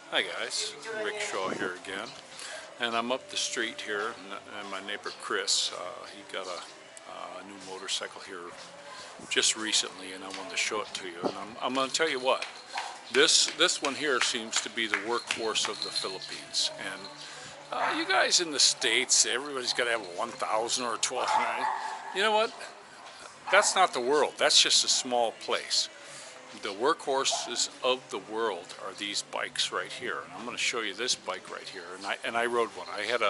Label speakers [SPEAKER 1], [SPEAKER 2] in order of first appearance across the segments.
[SPEAKER 1] Hi guys, Rick Shaw here again, and I'm up the street here, and my neighbor Chris, he got a new motorcycle here just recently, and I wanted to show it to you. And I'm going to tell you what, this one here seems to be the workhorse of the Philippines. And you guys in the States, everybody's got to have a 1,000 or a 1,200. You know what? That's not the world. That's just a small place. The workhorses of the world are these bikes right here, and I'm going to show you this bike right here. And I rode one. I had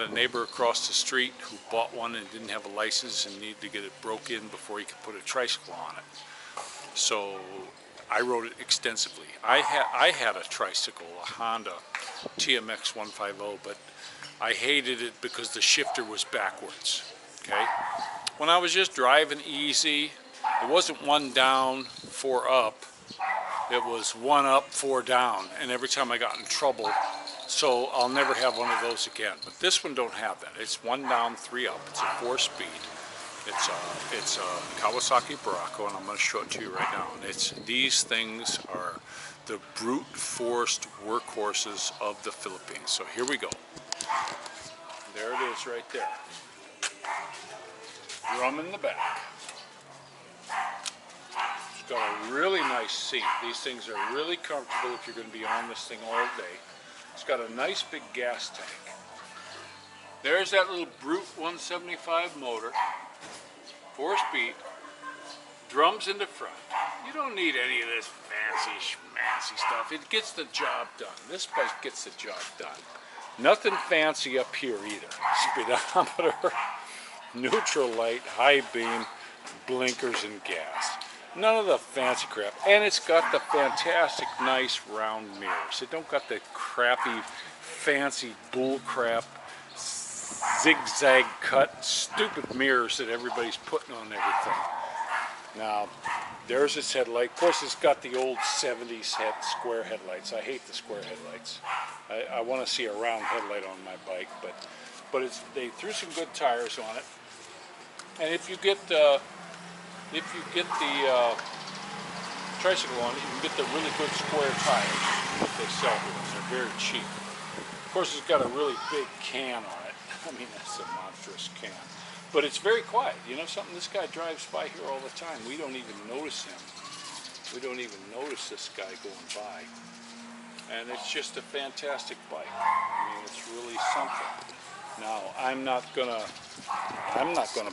[SPEAKER 1] a neighbor across the street who bought one and didn't have a license and needed to get it broke in before he could put a tricycle on it. So I rode it extensively. I had a tricycle, a Honda TMX 150, but I hated it because the shifter was backwards. Okay, when I was just driving easy. It wasn't one down, four up. It was one up, four down. And every time I got in trouble, so I'll never have one of those again. But this one don't have that. It's one down, three up. It's a 4-speed. It's a Kawasaki Barako, and I'm going to show it to you right now. And these things are the brute forced workhorses of the Philippines. So here we go. There it is right there. Drum in the back. Got a really nice seat. These things are really comfortable if you're going to be on this thing all day. It's got a nice big gas tank. There's that little brute 175 motor, 4-speed, drums in the front. You don't need any of this fancy schmancy stuff. It gets the job done. This bike gets the job done. Nothing fancy up here either. Speedometer, neutral light, high beam, blinkers, and gas. None of the fancy crap. And it's got the fantastic, nice round mirrors. It don't got the crappy, fancy bull crap, zigzag cut, stupid mirrors that everybody's putting on everything. Now, there's its headlight. Of course, it's got the old 70s square headlights. I hate the square headlights. I want to see a round headlight on my bike, but they threw some good tires on it. And if you get the tricycle on it, you can get the really good square tires that they sell here. They're very cheap. Of course, it's got a really big can on it. I mean, that's a monstrous can. But it's very quiet. You know something? This guy drives by here all the time. We don't even notice him. We don't even notice this guy going by. And it's just a fantastic bike. I mean, it's really something. Now, I'm not gonna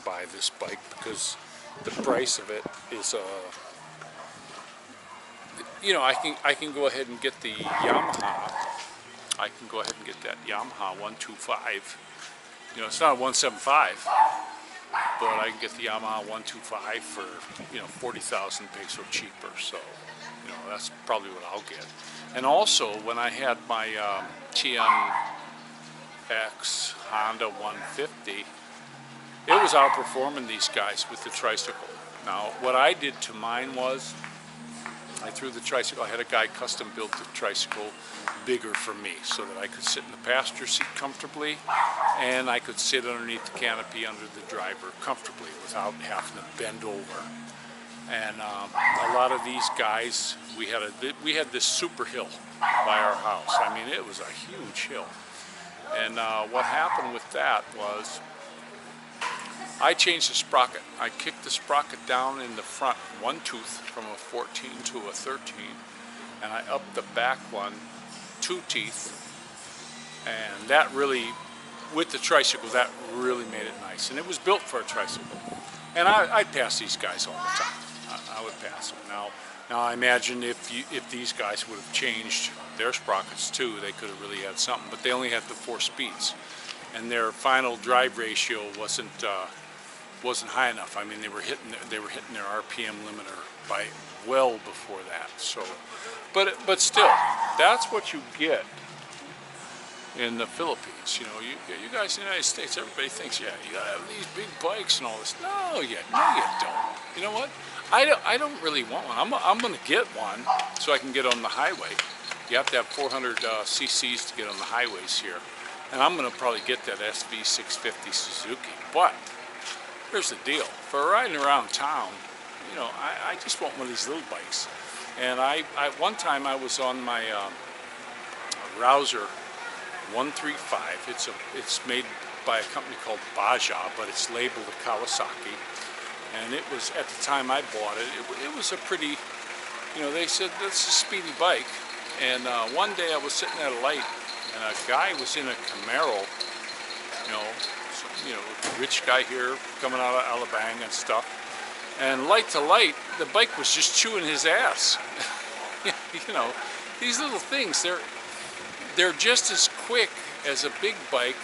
[SPEAKER 1] buy this bike because the price of it is, you know, I can go ahead and get the Yamaha. I can go ahead and get that Yamaha 125. You know, it's not a 175, but I can get the Yamaha 125 for, you know, 40,000 peso cheaper. So, you know, that's probably what I'll get. And also, when I had my TMX Honda 150. It was outperforming these guys with the tricycle. Now, what I did to mine was, I threw the tricycle, I had a guy custom built the tricycle bigger for me so that I could sit in the passenger seat comfortably and I could sit underneath the canopy under the driver comfortably without having to bend over. And a lot of these guys, we had this super hill by our house. I mean, it was a huge hill. And what happened with that was, I changed the sprocket. I kicked the sprocket down in the front one tooth from a 14 to a 13, and I upped the back one 2 teeth, and that really, with the tricycle, that really made it nice. And it was built for a tricycle. And I'd pass these guys all the time. I would pass them. Now I imagine if these guys would have changed their sprockets too, they could have really had something. But they only had the 4 speeds, and their final drive ratio wasn't high enough. I mean, they were hitting their RPM limiter by well before that. So, but still, that's what you get in the Philippines. You know, you guys in the United States, everybody thinks, yeah, you gotta have these big bikes and all this. No, you don't. You know what? I don't really want one. I'm gonna get one so I can get on the highway. You have to have 400 cc's to get on the highways here, and I'm gonna probably get that SV 650 Suzuki. But here's the deal: for riding around town, you know, I just want one of these little bikes. And one time I was on my Rouser 135. It's made by a company called Baja, but it's labeled a Kawasaki. And it was, at the time I bought it, it was a pretty, you know, they said that's a speedy bike. And one day I was sitting at a light, and a guy was in a Camaro, rich guy here coming out of Alabang and stuff. And light to light, the bike was just chewing his ass. You know, these little things, they're just as quick as a big bike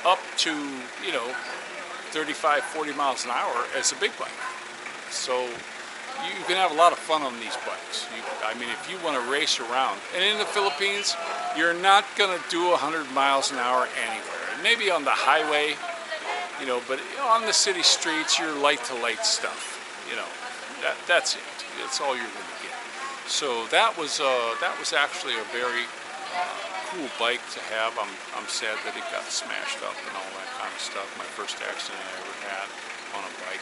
[SPEAKER 1] up to, 35, 40 miles an hour as a big bike. So you can have a lot of fun on these bikes. I mean, if you want to race around, and in the Philippines, you're not going to do 100 miles an hour anywhere. Maybe on the highway, but on the city streets, you're light to light stuff. That's it. That's all you're going to get. So that was actually a very cool bike to have. I'm sad that it got smashed up and all that kind of stuff. My first accident I ever had on a bike,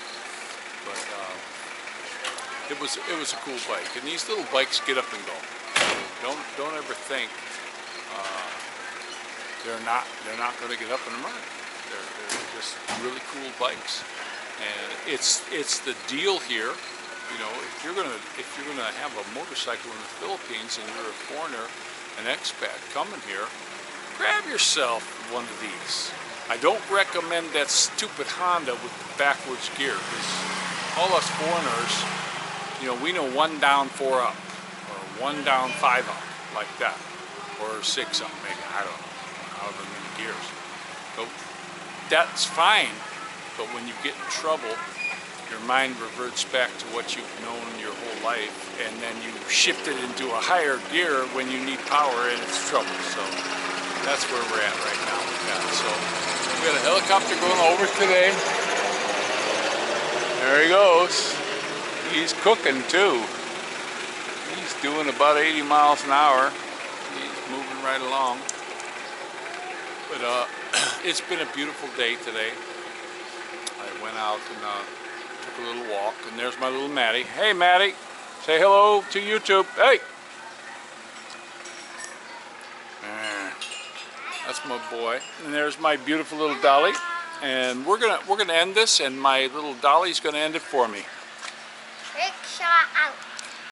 [SPEAKER 1] but it was a cool bike. And these little bikes get up and go. Don't ever think they're not going to get up and run. They're just really cool bikes, and it's the deal here. If you're gonna have a motorcycle in the Philippines and you're a foreigner, an expat coming here, grab yourself one of these. I don't recommend that stupid Honda with the backwards gear, because all us foreigners, we know 1 down, 4 up, or 1 down, 5 up, like that, or 6 up maybe. I don't know, however many gears. But that's fine. But when you get in trouble, your mind reverts back to what you've known your whole life, and then you shift it into a higher gear when you need power and it's trouble. So that's where we're at right now. Yeah, so we got a helicopter going over today. There he goes. He's cooking too. He's doing about 80 miles an hour. He's moving right along. But it's been a beautiful day today. I went out and took a little walk, and there's my little Maddie. Hey Maddie, say hello to YouTube. Hey, that's my boy, and there's my beautiful little Dolly. And we're gonna end this, and my little Dolly's gonna end it for me.
[SPEAKER 2] Rickshaw out.